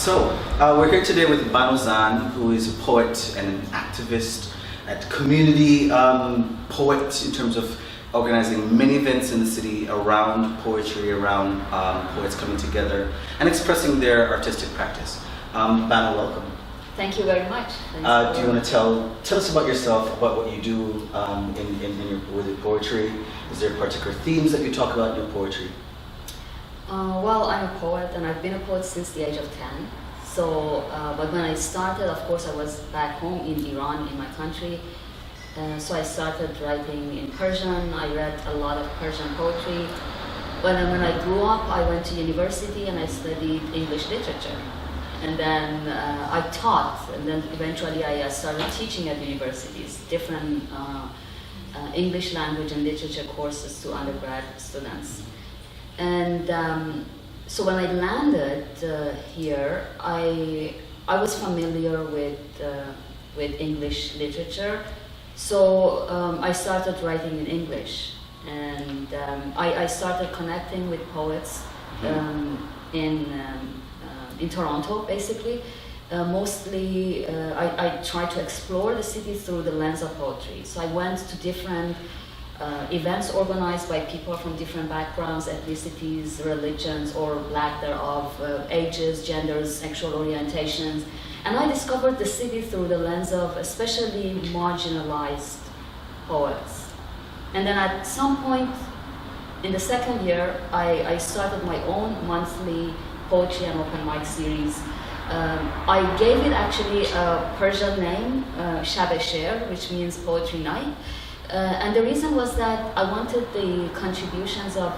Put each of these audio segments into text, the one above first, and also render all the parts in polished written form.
We're here today with Bänoo Zan, who is a poet and an activist, a community poet in terms of organizing many events in the city around poetry, around poets coming together and expressing their artistic practice. Bänoo, welcome. Thank you very much. Do you want to tell us about yourself, about what you do with your poetry? Is there particular themes that you talk about in your poetry? Well, I'm a poet, and I've been a poet since the age of 10. So, but when I started, of course, I was back home in Iran, in my country. So I started writing in Persian. I read a lot of Persian poetry. But then when I grew up, I went to university and I studied English literature. And then I taught, and then eventually I started teaching at universities, different English language and literature courses to undergrad students. And so when I landed here, I was familiar with English literature. So I started writing in English, and I started connecting with poets in Toronto, basically. Mostly, I tried to explore the city through the lens of poetry. So I went to different events organized by people from different backgrounds, ethnicities, religions, or lack thereof, ages, genders, sexual orientations. And I discovered the city through the lens of especially marginalized poets. And then at some point in the second year, I started my own monthly poetry and open mic series. I gave it actually a Persian name, Shab-e-Sher, which means poetry night. And the reason was that I wanted the contributions of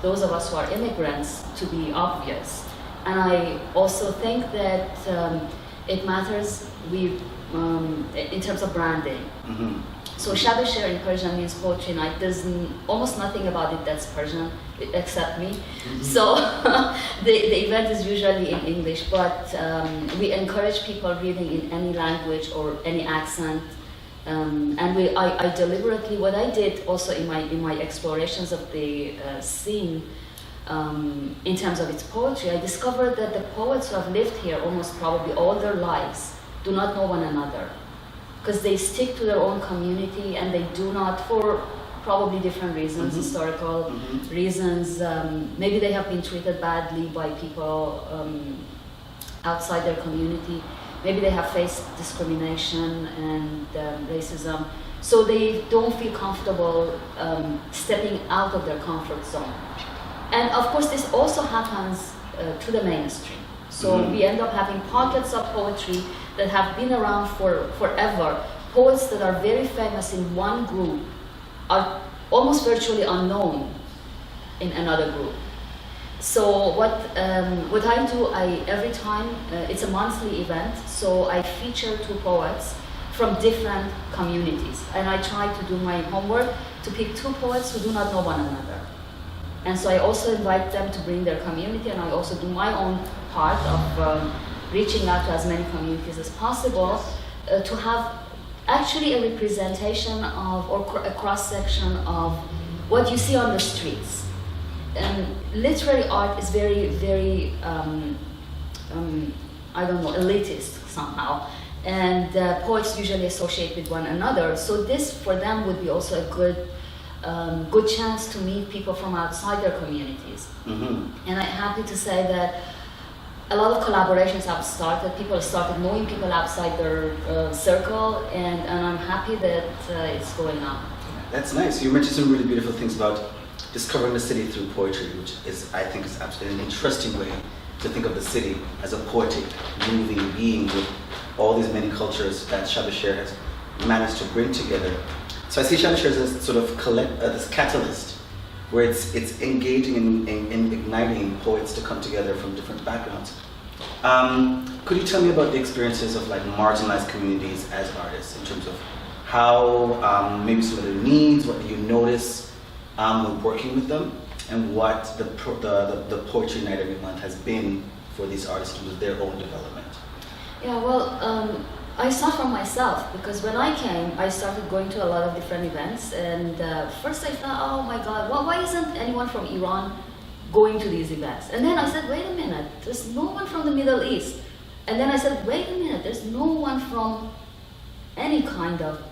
those of us who are immigrants to be obvious. And I also think that it matters in terms of branding. Mm-hmm. So Shab-e-Sher in Persian means poetry night. There's almost nothing about it that's Persian, except me. Mm-hmm. So the event is usually in English, but we encourage people reading in any language or any accent. And I deliberately, what I did also in my explorations of the scene, in terms of its poetry, I discovered that the poets who have lived here almost probably all their lives do not know one another, because they stick to their own community and they do not, for probably different reasons, mm-hmm. historical mm-hmm. reasons. Maybe they have been treated badly by people outside their community. Maybe they have faced discrimination and racism, so they don't feel comfortable stepping out of their comfort zone. And of course, this also happens to the mainstream. So mm-hmm. we end up having pockets of poetry that have been around forever. Poets that are very famous in one group are almost virtually unknown in another group. So what I do, every time, it's a monthly event, so I feature two poets from different communities. And I try to do my homework to pick two poets who do not know one another. And so I also invite them to bring their community, and I also do my own part of reaching out to as many communities as possible to have actually a representation of, or a cross-section of what you see on the streets. And literary art is very, very, elitist somehow. And poets usually associate with one another. So this, for them, would be also a good chance to meet people from outside their communities. Mm-hmm. And I'm happy to say that a lot of collaborations have started. People have started knowing people outside their circle, and I'm happy that it's going on. That's nice. You mentioned some really beautiful things about discovering the city through poetry, which I think is absolutely an interesting way to think of the city as a poetic, moving being with all these many cultures that Shab-e-Sher has managed to bring together. So I see Shab-e-Sher as a sort of this catalyst, where it's engaging in igniting poets to come together from different backgrounds. Could you tell me about the experiences of like marginalized communities as artists, in terms of how maybe some of their needs, what do you notice when working with them, and what the Poetry Night every month has been for these artists with their own development? Yeah, well, I start from myself, because when I came, I started going to a lot of different events, and first I thought, oh my God, why isn't anyone from Iran going to these events. And then I said, wait a minute, there's no one from the Middle East. And then I said, wait a minute, there's no one from any kind of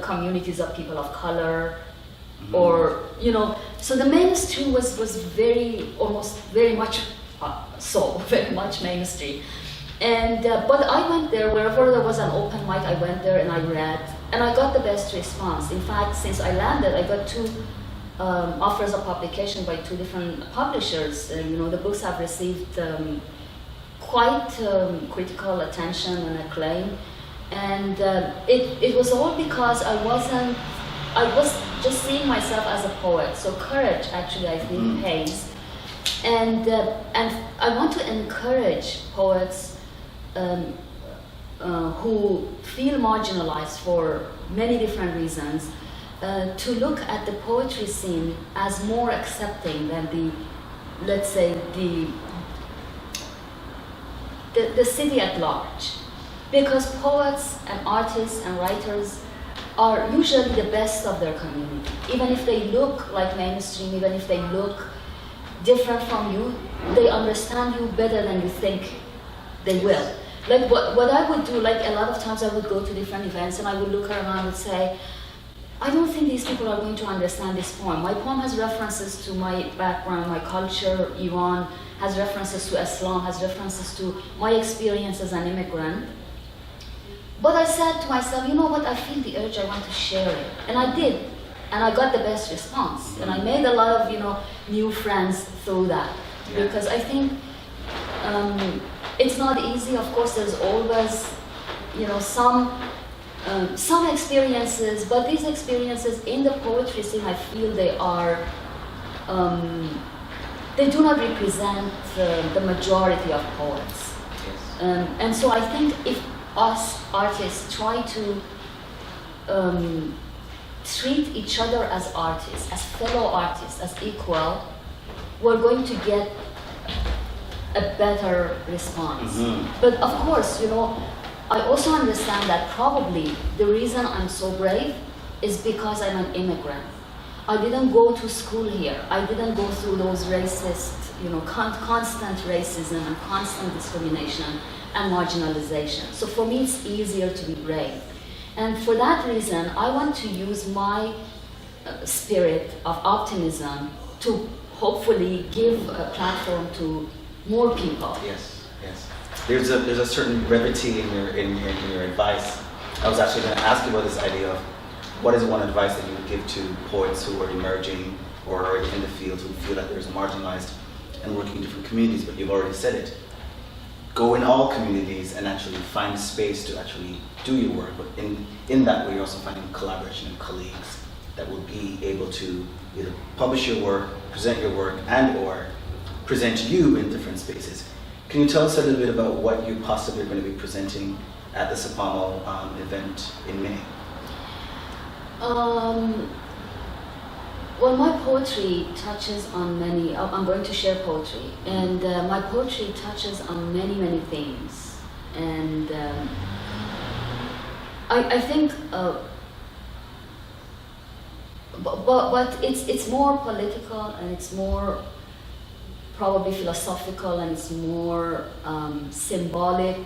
communities of people of color, or, you know, so the mainstream was almost very much very much mainstream. And, but I went there, wherever there was an open mic, I went there and I read, and I got the best response. In fact, since I landed, I got 2 offers of publication by 2 different publishers. You know, the books have received quite critical attention and acclaim. And it was all because I was just seeing myself as a poet. So courage, actually, I think pays. And I want to encourage poets who feel marginalized for many different reasons to look at the poetry scene as more accepting than let's say, the city at large. Because poets and artists and writers are usually the best of their community. Even if they look like mainstream, even if they look different from you, they understand you better than you think they will. Like what I would do, like a lot of times I would go to different events and I would look around and say, I don't think these people are going to understand this poem. My poem has references to my background, my culture, Iran, has references to Islam, has references to my experience as an immigrant. But I said to myself, you know what, I feel the urge, I want to share it. And I did. And I got the best response. And I made a lot of, you know, new friends through that. Yeah. Because I think it's not easy. Of course, there's always, you know, some experiences, but these experiences in the poetry scene, I feel they are, they do not represent the majority of poets. Yes. And so I think if us artists try to treat each other as artists, as fellow artists, as equal, we're going to get a better response. But of course, you know, I also understand that probably the reason I'm so brave is because I'm an immigrant. I didn't go to school here. I didn't go through those racist, you know, constant racism and constant discrimination and marginalization. So for me, it's easier to be brave. And for that reason, I want to use my spirit of optimism to hopefully give a platform to more people. Yes, yes. There's a certain brevity in your advice. I was actually going to ask you about this idea of what is one advice that you would give to poets who are emerging or already in the field who feel that there's marginalized and working in different communities, but you've already said it. Go in all communities and actually find space to actually do your work, but in that way you're also finding collaboration and colleagues that will be able to either publish your work, present your work, and or present you in different spaces. Can you tell us a little bit about what you possibly are going to be presenting at the CPAMO event in May? Well, my poetry touches on many, I'm going to share poetry, and my poetry touches on many, many themes. And I think, but it's more political, and it's more probably philosophical, and it's more symbolic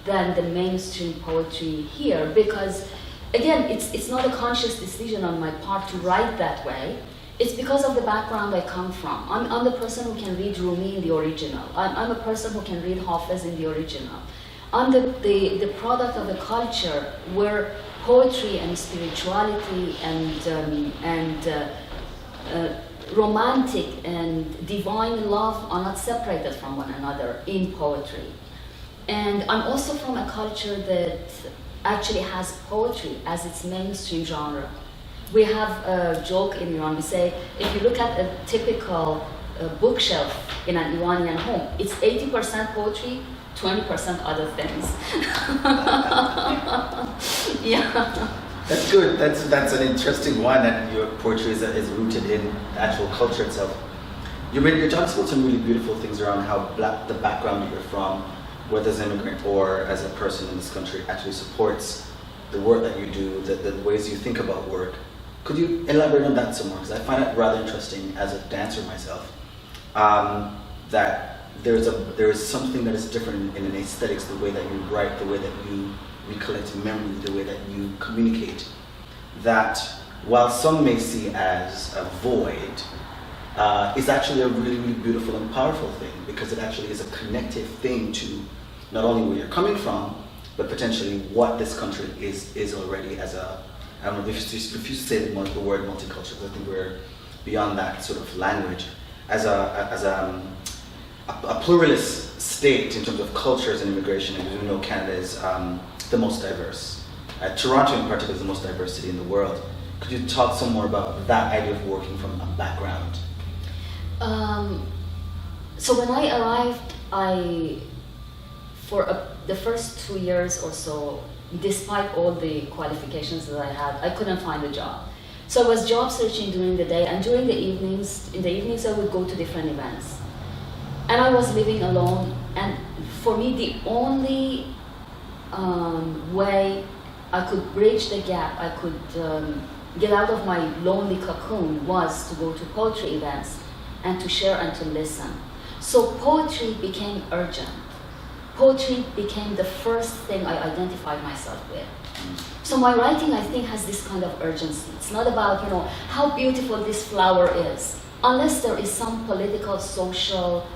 than the mainstream poetry here, because again, it's not a conscious decision on my part to write that way. It's because of the background I come from. I'm the person who can read Rumi in the original. I'm a person who can read Hafez in the original. I'm the product of a culture where poetry and spirituality and romantic and divine love are not separated from one another in poetry. And I'm also from a culture that actually has poetry as its mainstream genre. We have a joke in Iran. We say, if you look at a typical bookshelf in an Iranian home, it's 80% poetry, 20% other things. Yeah. That's good. That's an interesting one, and your poetry is rooted in the actual culture itself. You're talking about some really beautiful things around how the background that you're from, whether as an immigrant or as a person in this country, actually supports the work that you do, the ways you think about work. Could you elaborate on that some more? Because I find it rather interesting as a dancer myself, that there is something that is different in an aesthetics, the way that you write, the way that you recollect memory, the way that you communicate, that while some may see as a void, is actually a really, really beautiful and powerful thing, because it actually is a connective thing to not only where you're coming from, but potentially what this country is already as a, I don't know if you say the word multicultural, I think we're beyond that sort of language, as a pluralist state in terms of cultures and immigration. And we know Canada is the most diverse. Toronto in particular is the most diverse city in the world. Could you talk some more about that idea of working from a background? So when I arrived, the first 2 years or so, despite all the qualifications that I had, I couldn't find a job. So I was job searching during the day, and during the evenings, in the evenings I would go to different events. And I was living alone, and for me the only way I could bridge the gap, I could get out of my lonely cocoon, was to go to poetry events and to share and to listen. So poetry became urgent. Poetry became the first thing I identified myself with. So my writing, I think, has this kind of urgency. It's not about, how beautiful this flower is, unless there is some political, social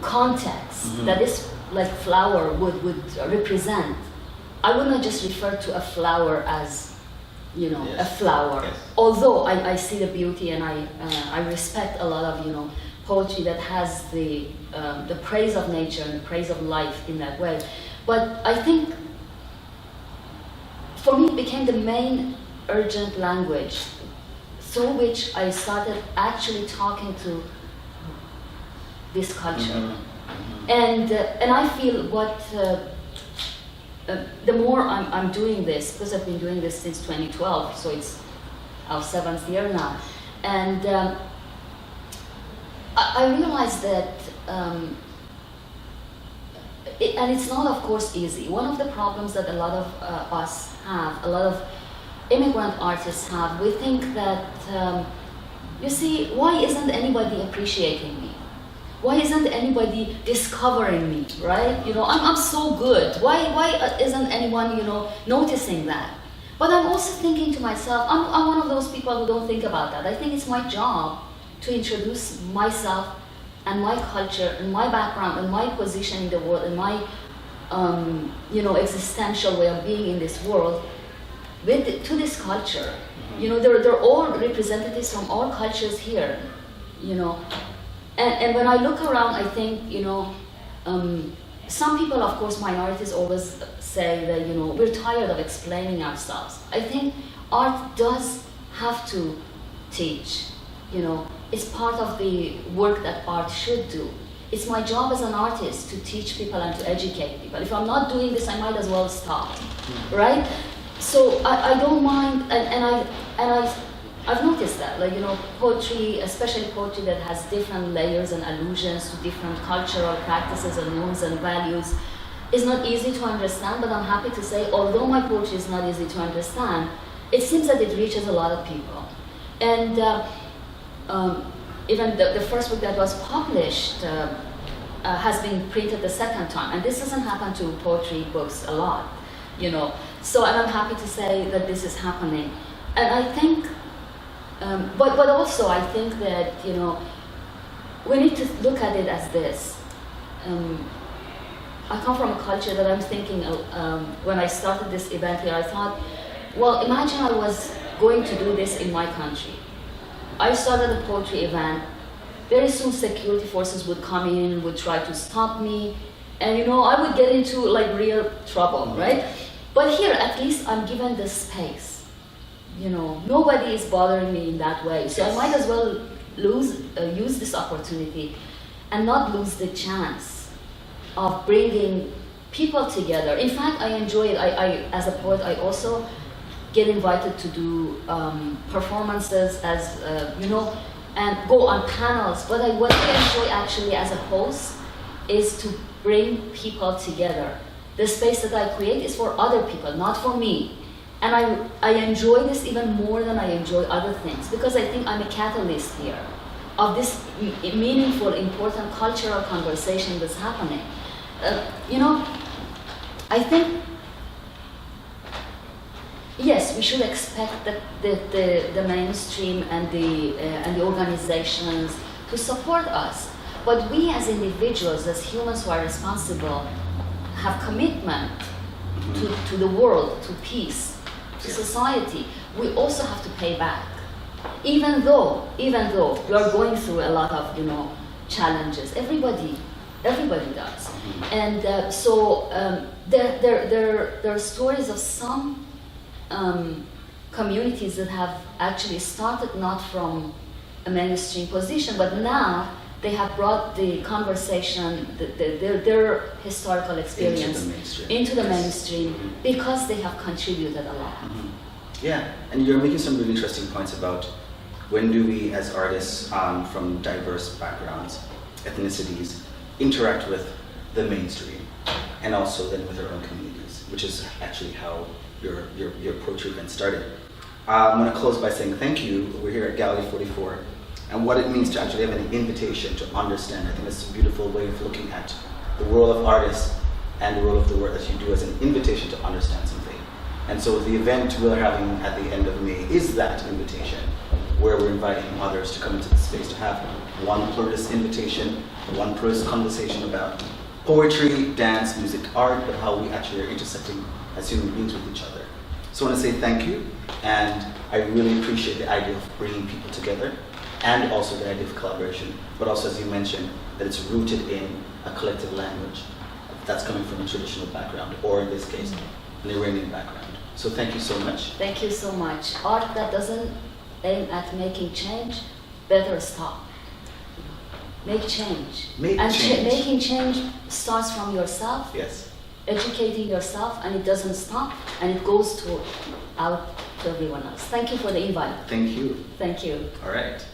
context that this flower would represent. I would not just refer to a flower as, a flower. Yes. Although I see the beauty, and I respect a lot of, poetry that has the praise of nature and the praise of life in that way. But I think, for me, it became the main urgent language through which I started actually talking to this culture. And I feel the more I'm doing this, because I've been doing this since 2012, so it's our 7th year now, and I realized that, and it's not, of course, easy. One of the problems that a lot of us have, a lot of immigrant artists have, we think that, you see, why isn't anybody appreciating me? Why isn't anybody discovering me, right? I'm so good. Why isn't anyone, noticing that? But I'm also thinking to myself, I'm one of those people who don't think about that. I think it's my job to introduce myself and my culture and my background and my position in the world and my, existential way of being in this world to this culture. They're all representatives from all cultures here, And when I look around, I think, some people, of course, minorities always say that, we're tired of explaining ourselves. I think art does have to teach, It's part of the work that art should do. It's my job as an artist to teach people and to educate people. If I'm not doing this, I might as well stop, right? So I don't mind, and I've noticed that, poetry, especially poetry that has different layers and allusions to different cultural practices and norms and values, is not easy to understand, but I'm happy to say, although my poetry is not easy to understand, it seems that it reaches a lot of people. And even the first book that was published has been printed the second time, and this doesn't happen to poetry books a lot, So, and I'm happy to say that this is happening. And I think, but also I think that, we need to look at it as this. I come from a culture that I'm thinking, when I started this event here, I thought, well, imagine I was going to do this in my country. I started a poetry event. Very soon security forces would come in, would try to stop me, and I would get into real trouble, right? But here, at least I'm given the space. Nobody is bothering me in that way. So I might as well use this opportunity and not lose the chance of bringing people together. In fact, I enjoy it. I as a poet, I also get invited to do performances as, and go on panels. What I enjoy actually as a host is to bring people together. The space that I create is for other people, not for me. And I enjoy this even more than I enjoy other things, because I think I'm a catalyst here. of this meaningful, important cultural conversation that's happening. You know, I think, yes, we should expect that the mainstream and the organizations to support us. But we as individuals, as humans who are responsible, have commitment to the world, to peace, to society. We also have to pay back. Even though we are going through a lot of, you know, challenges, everybody does. And there are stories of some communities that have actually started not from a mainstream position, but now they have brought the conversation, their historical experience into the mainstream because they have contributed a lot. Yeah, and you're making some really interesting points about when do we as artists from diverse backgrounds, ethnicities, interact with the mainstream and also then with our own communities, which is actually how your poetry event started. I'm going to close by saying thank you. We're here at Gallery 44, and what it means to actually have an invitation to understand. I think it's a beautiful way of looking at the role of artists and the role of the work that you do as an invitation to understand something. And so the event we're having at the end of May is that invitation, where we're inviting others to come into the space to have one pluralist invitation, one pluralist conversation about poetry, dance, music, art, but how we actually are intersecting as human beings with each other. So I want to say thank you, and I really appreciate the idea of bringing people together, and also the idea of collaboration, but also, as you mentioned, that it's rooted in a collective language that's coming from a traditional background, or in this case, an Iranian background. So thank you so much. Thank you so much. Art that doesn't aim at making change, better stop. Make change. Making change starts from yourself. Yes. Educating yourself, and it doesn't stop, and it goes out to everyone else. Thank you for the invite. Thank you. Thank you. All right.